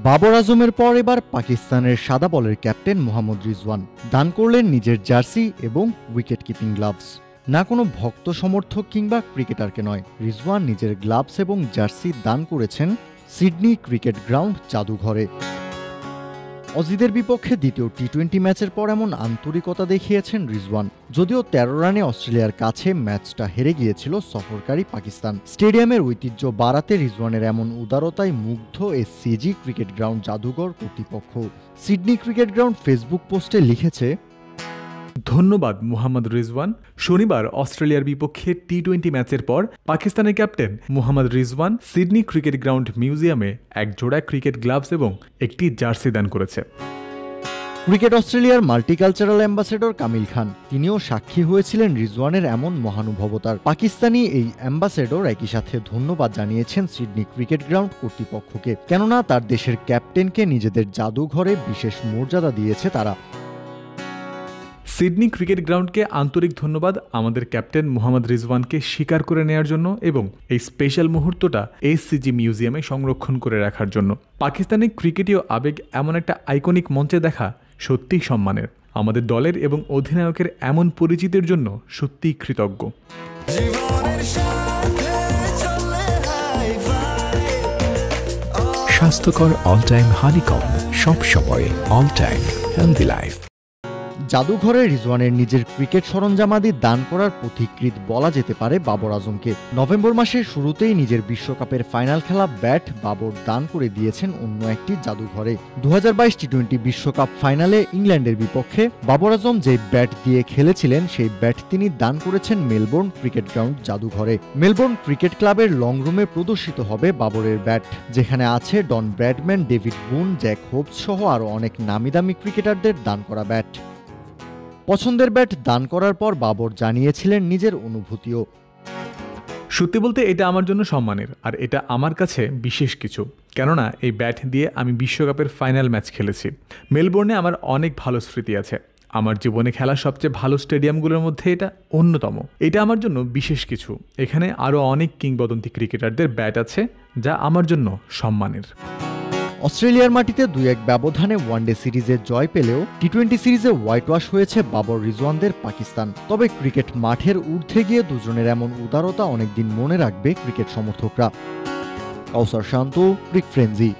বাবর আজমের পর এবার পাকিস্তানের সাদা বলের ক্যাপ্টেন মোহাম্মদ রিজওয়ান দান করলেন নিজের জার্সি এবং উইকেট কিপিং গ্লাভস। না কোনো ভক্ত সমর্থক কিংবা ক্রিকেটারকে নয়, রিজওয়ান নিজের গ্লাভস এবং জার্সি দান করেছেন সিডনি ক্রিকেট গ্রাউন্ড জাদুঘরে। অজিদের বিপক্ষে দ্বিতীয় টি-20 ম্যাচের পর এমন আন্তরিকতা দেখিয়েছেন রিজওয়ান। যদিও ১৩ রানে অস্ট্রেলিয়ার কাছে ম্যাচটা হেরে গিয়েছিল সফরকারী পাকিস্তান, স্টেডিয়ামের ঐতিহ্য বাড়াতে রিজওয়ানের এমন উদারতায় মুগ্ধ এসসিজি ক্রিকেট গ্রাউন্ড জাদুঘর কর্তৃপক্ষ। সিডনি ক্রিকেট গ্রাউন্ড ফেসবুক পোস্টে লিখেছে, ধন্যবাদ মোহাম্মদ রিজওয়ান। শনিবার অস্ট্রেলিয়ার বিপক্ষে টি-20 ম্যাচের পর পাকিস্তানের captain Mohammad Rizwan Sydney cricket ground মিউজিয়ামে এক জোড়া ক্রিকেট গ্লাভস এবং একটি জার্সি দান করেছে। ক্রিকেট অস্ট্রেলিয়ার মাল্টিকালচারাল অ্যাম্বাসেডর কামিল খান তিনিও সাক্ষী হয়েছিলেন রিজওয়ানের এমন মহানুভবতার। পাকিস্তানি এই অ্যাম্বাসেডর একই সাথে ধন্যবাদ জানিয়েছেন সিডনি ক্রিকেট গ্রাউন্ড কর্তৃপক্ষকে, কেননা তার দেশের ক্যাপ্টেনকে নিজেদের জাদুঘরে বিশেষ মর্যাদা দিয়েছে তারা। সিডনি ক্রিকেট গ্রাউন্ডকে আন্তরিক ধন্যবাদ আমাদের ক্যাপ্টেন মোহাম্মদ রিজওয়ানকে স্বীকার করে নেওয়ার জন্য এবং এই স্পেশাল মুহূর্তটা এসসিজি মিউজিয়ামে সংরক্ষণ করে রাখার জন্য। পাকিস্তানি ক্রিকেটীয় আবেগ এমন একটা আইকনিক মঞ্চে দেখা সত্যিই সম্মানের। আমাদের দলের এবং অধিনায়কের এমন পরিচিতির জন্য সত্যিই কৃতজ্ঞ। স্বাস্থ্যকর অল টাইম হানিকম, সব সময় অল টাইম হেলদি লাইফ। জাদুঘরে রিজওয়ানের নিজের ক্রিকেট সরঞ্জামাদি দান করার পথিকৃৎ বলা যেতে পারে বাবর আজমকে। নভেম্বর মাসের শুরুতেই নিজের বিশ্বকাপের ফাইনাল খেলা ব্যাট বাবর দান করে দিয়েছেন অন্য একটি জাদুঘরে। ২০২২ টি-20 বিশ্বকাপ ফাইনালে ইংল্যান্ডের বিপক্ষে বাবর আজম যে ব্যাট দিয়ে খেলেছিলেন সেই ব্যাট তিনি দান করেছেন মেলবোর্ন ক্রিকেট গ্রাউন্ড জাদুঘরে। মেলবোর্ন ক্রিকেট ক্লাবের লং রুমে প্রদর্শিত হবে বাবরের ব্যাট, যেখানে আছে ডন ব্র্যাডম্যান, ডেভিড বুন, জ্যাক হোবস সহ আরও অনেক নামিদামি ক্রিকেটারদের দান করা ব্যাট। পছন্দের ব্যাট দান করার পর বাবর জানিয়েছিলেন নিজের অনুভূতিও। সত্যি বলতে এটা আমার জন্য সম্মানের, আর এটা আমার কাছে বিশেষ কিছু, কেননা এই ব্যাট দিয়ে আমি বিশ্বকাপের ফাইনাল ম্যাচ খেলেছি। মেলবোর্নে আমার অনেক ভালো স্মৃতি আছে। আমার জীবনে খেলা সবচেয়ে ভালো স্টেডিয়ামগুলোর মধ্যে এটা অন্যতম। এটা আমার জন্য বিশেষ কিছু। এখানে আরও অনেক কিংবদন্তি ক্রিকেটারদের ব্যাট আছে, যা আমার জন্য সম্মানের। অস্ট্রেলিয়ার মাটিতে ২-১ ব্যবধানে ওয়ানডে সিরিজে জয় পেলেও টি-20 সিরিজে হোয়াইট ওয়াশ হয়েছে বাবর রিজওয়ানদের পাকিস্তান। তবে ক্রিকেট মাঠের ঊর্ধ্বে গিয়ে দুজনের এমন উদারতা অনেকদিন মনে রাখবে ক্রিকেট সমর্থকরা। কাউসার শান্ত, ক্রিক ফ্রেঞ্জি।